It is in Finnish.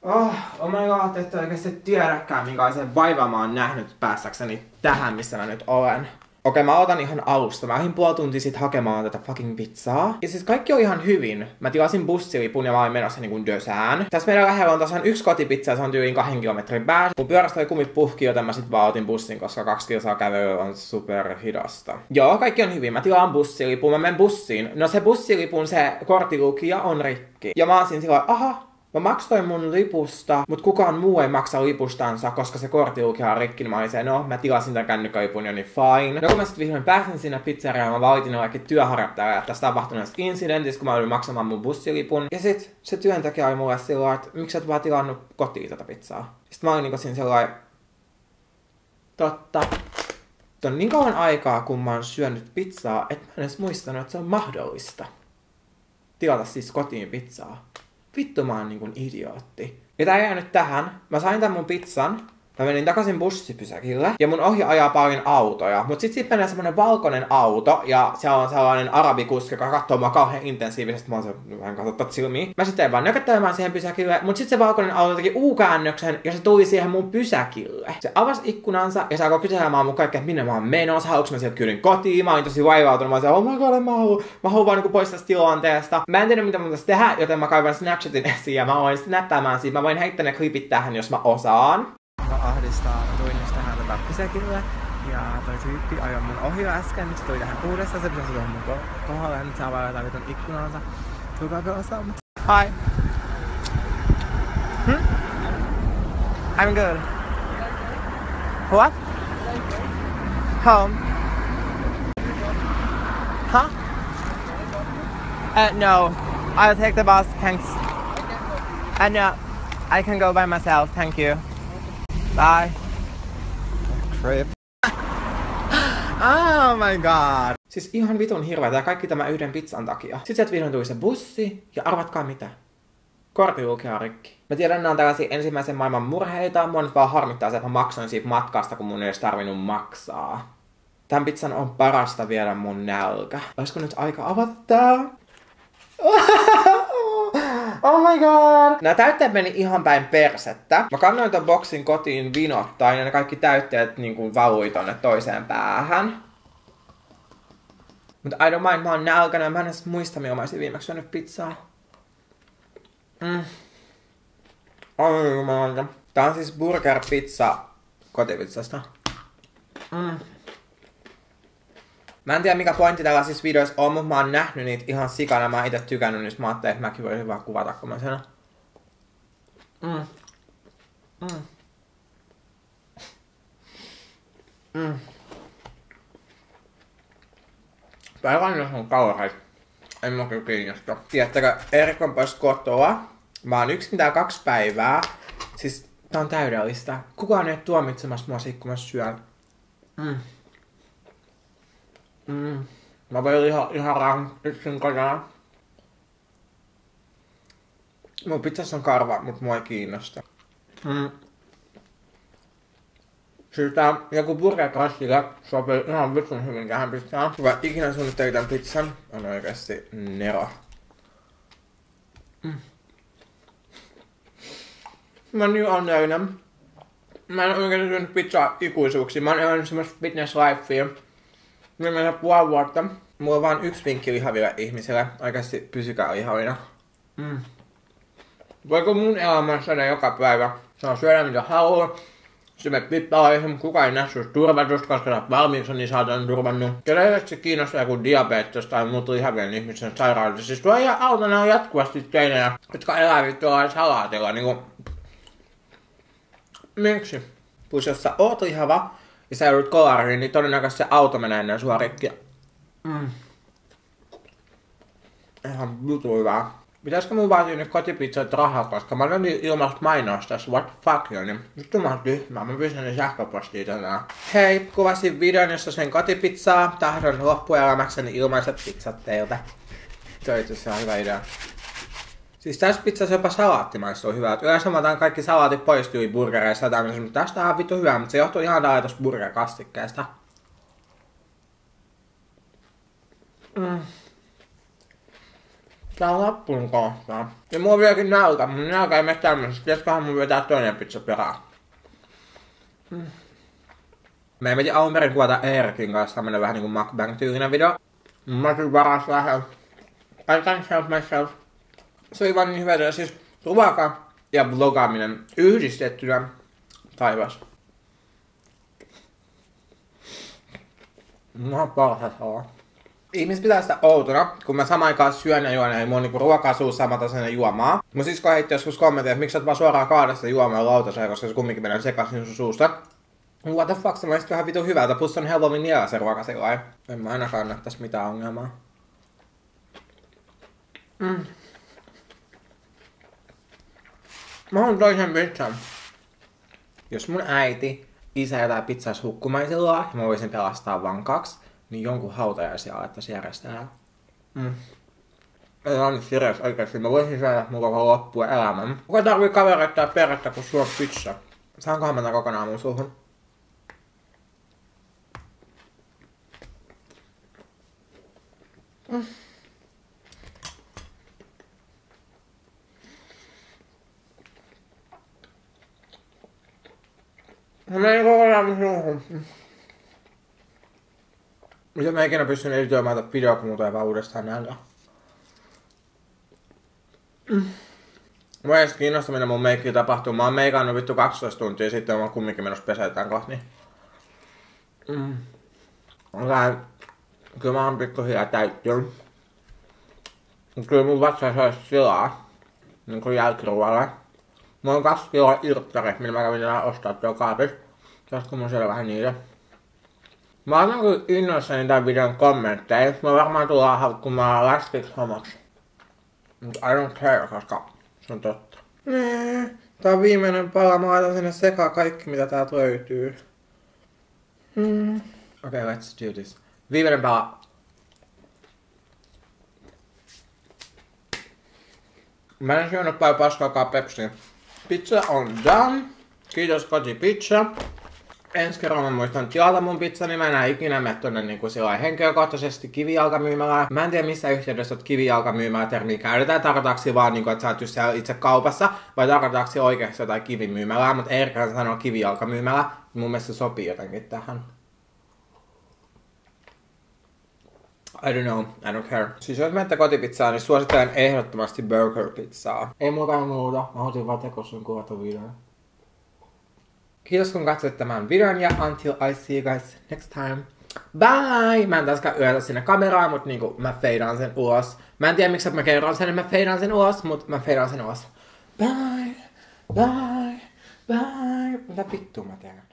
Oh my god, et oikeesti tiedäkään minkälaisen vaivaa mä oon nähnyt päästäkseni tähän, missä mä nyt olen. Okei, mä otan ihan alusta. Mä lähdin puoli tuntia sit hakemaan tätä fucking pizzaa. Ja siis kaikki on ihan hyvin. Mä tilasin bussilipun ja mä olin menossa niinku Dösään. Tässä meidän lähellä on tosiaan yksi kotipizza ja se on tyyliin 2 kilometrin päässä. Mun pyörästä oli kumit puhki, joten mä sit vaan otin bussin, koska 2 kilsaa kävelyä on super hidasta. Joo, kaikki on hyvin. Mä tilaan bussilipun, mä menen bussiin. No se bussilipun se korttilukija on rikki. Ja mä oon siinä silloin, aha. Mä maksoin mun lipusta, mut kukaan muu ei maksa lipustansa, koska se korttilukija on rikki, niin mä olin se, no mä tilasin tän kännykälipun ja niin fine. No kun mä sit vihdoin pääsin sinne pizzeriaan, mä valitin jollekin työharjoittajalle tästä tapahtuneesta incidentistä, kun mä olin maksamaan mun bussilipun. Ja sit se työntekijä oli mulle sillä että miksi et vaan tilannut kotiin tätä pizzaa. Sitten mä olin niinku siinä sellainen, totta. On niin kauan aikaa, kun mä oon syönyt pizzaa, että mä en edes muistanut, että se on mahdollista. Tilata siis kotiin pizzaa. Vittu mä oon niinkun idiootti. Ja tää jää nyt tähän. Mä sain tän mun pizzan. Mä menin takaisin bussipysäkille. Ja mun ohi ajaa paljon autoja. Mut sit menee semmonen valkoinen auto. Ja siellä on sellainen arabikuski, joka kattoo mua kauhean intensiivisesti. Mä oon se vähän katsottaa silmiin. Mä sitten vaan nököttelemään siihen pysäkille. Mut sit se valkoinen auto teki U-käännöksen. Ja se tuli siihen mun pysäkille. Se avasi ikkunansa. Ja se alkoi kyselemään mun kaikkea, minne mä oon menossa. Haluuks mä sieltä kyydin kotiin. Mä olin tosi vaivautunut. Mä olin se, oh my god, mä haluan vaan niinku pois tästä tilanteesta. Mä en tiedä mitä mun pitäisi tehdä. Joten mä kaivan Snapchatin esiin. Ja mä voin snappaamaan siitä. Mä voin heittää ne klipit tähän, jos mä osaan. Ahdistaa, mä tulin just tähän pysäkille ja toi tyyppi ajoi mun ohi äsken, nyt se tuli tähän uudestaan, se pitäisi tuohon mun kohdalle ja nyt saa vaan jotain vitun ikkunansa. Tulkaa pelastaa mut. Hi! I'm good. What? Home. Huh? No, I'll take the bus, thanks. No, I can go by myself, thank you. Bye. Trip. Oh my god. Siis ihan vitun hirveä tää kaikki tämä yhden pizzan takia. Sitten sieltä vihdoin tuli se bussi ja arvatkaa mitä? Korttilukija on rikki. Mä tiedän, nää on tällaisia ensimmäisen maailman murheita. Mua nyt vaan harmittaa se, että mä maksoin siitä matkasta, kun mun ei edes tarvinnut maksaa. Tän pizzan on parasta viedä mun nälkä. Olisiko nyt aika avata tää? Oh my god! Nää täytteet meni ihan päin persettä. Mä kannoin ton boksin kotiin vinottain ja ne kaikki täytteet niinku valui tonne toiseen päähän. Mut I don't mind, mä oon nälkäinen. Mä en edes muista, milloin mä olisin viimeksi syönyt pizzaa. Oi jumalauta. Tää on siis burger pizza kotipizzasta. Mä en tiedä mikä pointti tällaisissa videoissa on, mutta mä oon nähnyt niitä ihan sikana. Mä oon ite tykännyt, niin mä ajattelin, että mäkin voisin vaan kuvata, kun mä sanon. Päivänä on kauheita. En mä kyllä kiinnosta. Tiedättekö, Erik on pois kotoa. Mä oon yksin tää 2 päivää. Siis tää on täydellistä. Kukaan ei ole tuomitsemassa mua siitä, kun mä syön. Mä voin ihan yksin kotona. Mun pizzassa on karva, mut mua ei kiinnosta. Siis tää joku burgerkrastille sopii ihan vitun hyvin tähän pizzaan. Hyvä ikinä suunnitteli tän pizzan. On oikeesti nero. Mä oon niin onnellinen. Mä en oikeesti syönyt pizzaa ikuisuuksiin. Mä oon elänyt semmoista fitness lifea. Mä menen 5 vuotta. Mulla on vaan yksi vinkki lihaville ihmisille. Oikeasti pysykää lihavina. Voiko mun elämässä joka päivä? Saa syödä mitä haluaa. Se me pippaa, kukaan ei näe susta turvatusta, koska sä valmiiksi on niin saatan turvannut. Kelle se kiinnostaa joku diabetes tai muut lihavien ihmisen sairaudessa. Siis tuo ihan autona on jatkuvasti teinejä, jotka elää vittua salaatilla niinku. Miksi? Plus jos sä oot lihava ja sä joudut kolariin, niin todennäköisesti se auto menee ennen sua rikki. Ihan vitu hyvää. Pitäisikö mun vaatii nyt kotipizzoit rahaa, koska mä olen ilmasta mainosta tässä, what the fuck, niin nyt mä oon tyhmää, mä pystyn ne sähköpostiin tänään. Hei, kuvasin videon, jossa sen kotipizzaa, tahdon loppuelämäkseni ilmaiset pizzat teiltä. Se on itse asiassa hyvä idea. Siis tässä pizzassa jopa salaatti maistuu hyvää. Yleensä mä otan kaikki salaatit pois tyyli burgereissa ja tämmöisessä, mutta tästä on vittu hyvää, mutta se johtuu ihan täällä tosta burger-kastikkeesta. Tää on loppuun kohtaa. Ja mulla on vieläkin nälkä. Mun nälkä ei mene tämmöisestä. Pitäisiköhän mun vetää toinen pizza perään. Me piti alun perin kuvata Erikin kanssa tämmönen vähän niinku mukbang-tyylinen video. Mä tulin varas vähän. I can't myself. Se oli vaan niin hyvä, että siis ruoka ja vlogaaminen yhdistettynä taivas. Mä oon parhaat olla. Ihmiset pitää sitä outona, kun mä samaan aikaan syön ja juon, eli mulla on niinku ruokaa suussa samantaisena juomaa. Mun sisko heitti joskus kommentin, että miksi sä oot vaan suoraan kaada sitä juomaa lautaseen, koska se kumminkin menee sekaisin sun suusta. What the fuck, se maistuu ihan vitun hyvältä, plus on helpommin niellä se ruoka sellainen. En mä ainakaan nähtäis mitään ongelmaa. Mä haluan toisen pizzan. Jos mun äiti, isä jätää pizzas hukkumaisilla ja mä voisin pelastaa vaan 2, niin jonkun hautajaisia alettaisiin järjestää. Ei ole niin serious oikeesti. Mä voisin syödä mun koko loppuun elämän. Kuka tarvii kavereita tai perhettä kun suo pizza? Saankohan mä tän kokonaan mun suuhun? Mä menin kokonaan mun suuhun. Miten mä ikinä pystyn editoimaan tätä videoa, kun muuta ei vaan uudestaan nälkä. Mä ei edes kiinnosta, mitä mun meikkiä tapahtuu. Mä oon meikannut vittu 12 tuntia sitten, mä oon kumminkin menossa pesetään kohti. Kyllä mä oon pikkuhiljaa täyttynyt. Kyllä mun vatsassa olisi tilaa. Niinku jälkiruoalle. Mulla on 2 kiloa irttarit, millä mä kävin tänään ostaa tuolla kaapissa. Saatko mun siellä vähän niitä? Mä oon kyllä innoissani tämän videon kommentteja. Mä varmaan tullaan haukkumaan läskiksi homoksi. Mut I don't care, koska se on totta. Tää on viimeinen pala. Mä laitan sinne sekaan kaikki mitä täältä löytyy. Okay, let's do this. Viimeinen pala. Mä en syönyt paljon paskaakaan Pepsiä. Pizza on done. Kiitos kotipizza. Ensi kerralla mä muistan tilata mun pizza, niin mä enää ikinä mene tonne niinku sillain henkilökohtaisesti kivijalkamyymälään. Mä en tiedä missä yhteydessä kivijalkamyymälä termiä käytetään. Tarkoitaanko vaan niinku, että sä oot just siellä itse kaupassa, vai tarkoitaanko oikeasti jotain kivimyymälää, mutta Erika sanoo kivijalkamyymälä. Mun mielestä se sopii jotenkin tähän. I don't know, I don't care. Siis jos menette kotipizzaa, niin suosittelen ehdottomasti burger-pizzaa. Ei muuta muuta, mä halusin vaan tekosun kuvata videon. Kiitos kun katsoit tämän videon ja until I see you guys next time. Bye! Mä en taaskaan yötä sinne kameraan, mut niinku mä feidaan sen ulos. Mä en tiedä miksi mä kerron sen, että mä feidaan sen ulos, mut mä feidaan sen ulos. Bye! Bye! Bye! Mitä vittua mä teen?